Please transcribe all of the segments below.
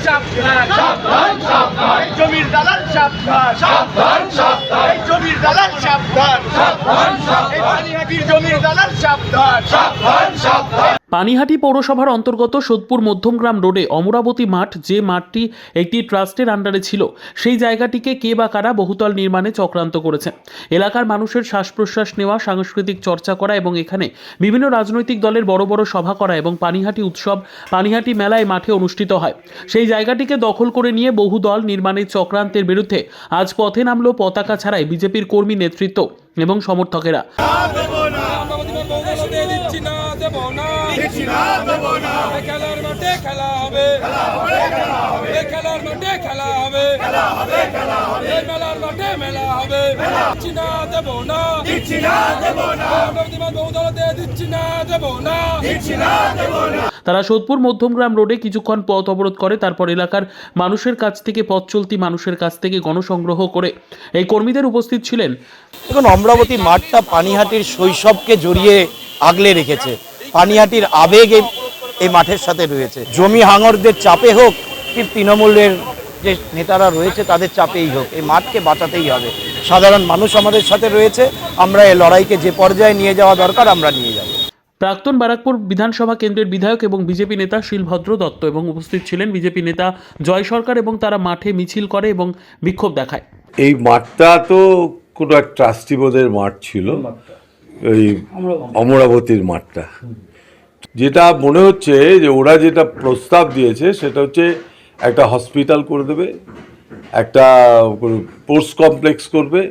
সাবধান সাবধান সাবধান জমির দালাল সাবধান সাবধান সাবধান জমির দালাল সাবধান সাবধান সাবধান পানিহাটির জমির দালাল সাবধান সাবধান সাবধান। পানিহাটি পৌরসভার অন্তর্গত সোদপুর মধ্যমগ্রাম রোডে অমরাবতী মাঠ, যে মাঠটি একটি ট্রাস্টের আন্ডারে ছিল, সেই জায়গাটিকে কে বা কারা বহুতল নির্মাণে চক্রান্ত করেছে। এলাকার মানুষের শ্বাস প্রশ্বাস নেওয়া, সাংস্কৃতিক চর্চা করা এবং এখানে বিভিন্ন রাজনৈতিক দলের বড় বড় সভা করা এবং পানিহাটি উৎসব, পানিহাটি মেলায় মাঠে অনুষ্ঠিত হয়। সেই জায়গাটিকে দখল করে নিয়ে বহুদল নির্মাণের চক্রান্তের বিরুদ্ধে আজ পথে নামল পতাকা ছাড়াই বিজেপির কর্মী নেতৃত্ব এবং সমর্থকেরা। তারা সোদপুর মধ্যমগ্রাম রোডে কিছুক্ষণ পথ অবরোধ করে, তারপর এলাকার মানুষের কাছ থেকে, পথ চলতি মানুষের কাছ থেকে গণসংগ্রহ করে এই কর্মীদের উপস্থিত ছিলেন। দেখুন, অমরাবতী মাঠটা পানিহাটির শৈশবকে জড়িয়ে আগলে রেখেছে। পানিহাটির আবেগ এই মাঠের সাথে রয়েছে। জমি হাঙরদের চাপে হোক কি তৃণমূলের যে নেতারা রয়েছে তাদের চাপেই হোক, এই মাঠকে বাঁচাতেই হবে। সাধারণ মানুষ আমাদের সাথে রয়েছে, আমরা এই লড়াইকে যে পর্যায়ে নিয়ে যাওয়া দরকার আমরা নিয়ে যাব। প্রাক্তন বারাকপুর বিধানসভা কেন্দ্রের বিধায়ক এবং বিজেপি নেতা শিলভদ্র দত্ত এবং উপস্থিত ছিলেন বিজেপি নেতা জয় সরকার, এবং তারা মাঠে মিছিল করে এবং বিক্ষোভ দেখায়। এই মাঠটা তো কোনো এক ট্রাস্টি বোর্ডের মাঠ ছিল, এই অমরাবতীর মাঠটা। যেটা মনে হচ্ছে যে ওরা যেটা প্রস্তাব দিয়েছে সেটা হচ্ছে একটা হসপিটাল করে দেবে, একটা স্পোর্টস কমপ্লেক্স করবে,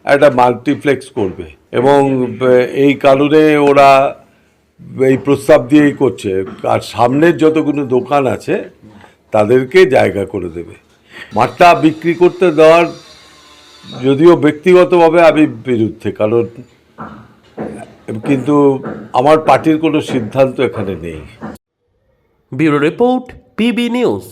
একটা মাল্টিপ্লেক্স করবে, এবং এই কারণে ওরা এই প্রস্তাব দিয়েই করছে। আর সামনের যতগুলো দোকান আছে তাদেরকে জায়গা করে দেবে। মাঠটা বিক্রি করতে দেওয়ার যদিও ব্যক্তিগতভাবে আমি বিরুদ্ধে, কারণ কিন্তু আমার পার্টির কোনো সিদ্ধান্ত এখানে নেই। Bureau report, PB news.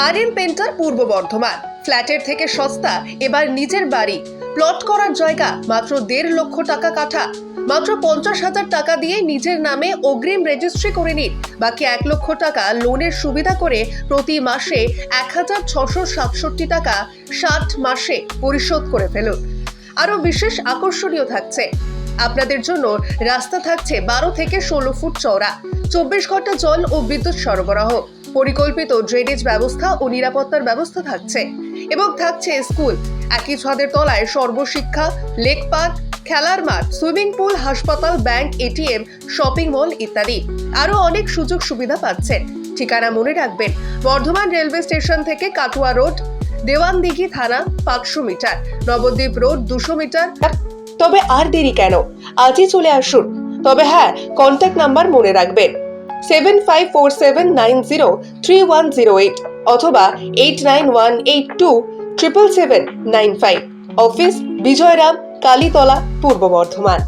R painter পূর্ব বর্ধমান। ফ্ল্যাটের থেকে সস্তা এবার নিজের বাড়ি। প্লট করার জায়গা মাত্র 1.5 লক্ষ টাকা কাঠা। মাত্র 50,000 টাকা দিয়ে নিজের নামে অগ্রিম রেজিস্ট্রি করে নিন। বাকি 1 লক্ষ টাকা লোনের সুবিধা করে প্রতি মাসে 1,667 টাকা 60 মাসে পরিশোধ করে ফেলুন। আরও বিশেষ আকর্ষণীয় থাকছে, আপনাদের জন্য রাস্তা থাকছে 12 থেকে 16 ফুট চওড়া, 24 ঘন্টা জল ও বিদ্যুৎ সরবরাহ, পরিকল্পিত ড্রেনেজ ব্যবস্থা ও নিরাপত্তার ব্যবস্থা থাকছে, এবং থাকছে স্কুল। একই ছাদের তলায় সর্বশিক্ষা, লেক পার্ক, খেলার মাঠ, সুইমিং পুল, হাসপাতাল, ব্যাংক, এটিএম, শপিং মল ইত্যাদি আরো অনেক সুযোগ সুবিধা পাচ্ছেন। ঠিকানা মনে রাখবেন, বর্ধমান রেলওয়ে স্টেশন থেকে কাটুয়া রোড, দেওয়ানদিঘি থানা 500 মিটার, নবদ্বীপ রোড 200 মিটার। তবে আর দেরি কেন, আজই চলে আসুন। তবে হ্যাঁ, কন্ট্যাক্ট নাম্বার মনে রাখবেন 7547903108 অথবা 8918277795। অফিস বিজয়রাম, কালীতলা, পূর্ব বর্ধমান।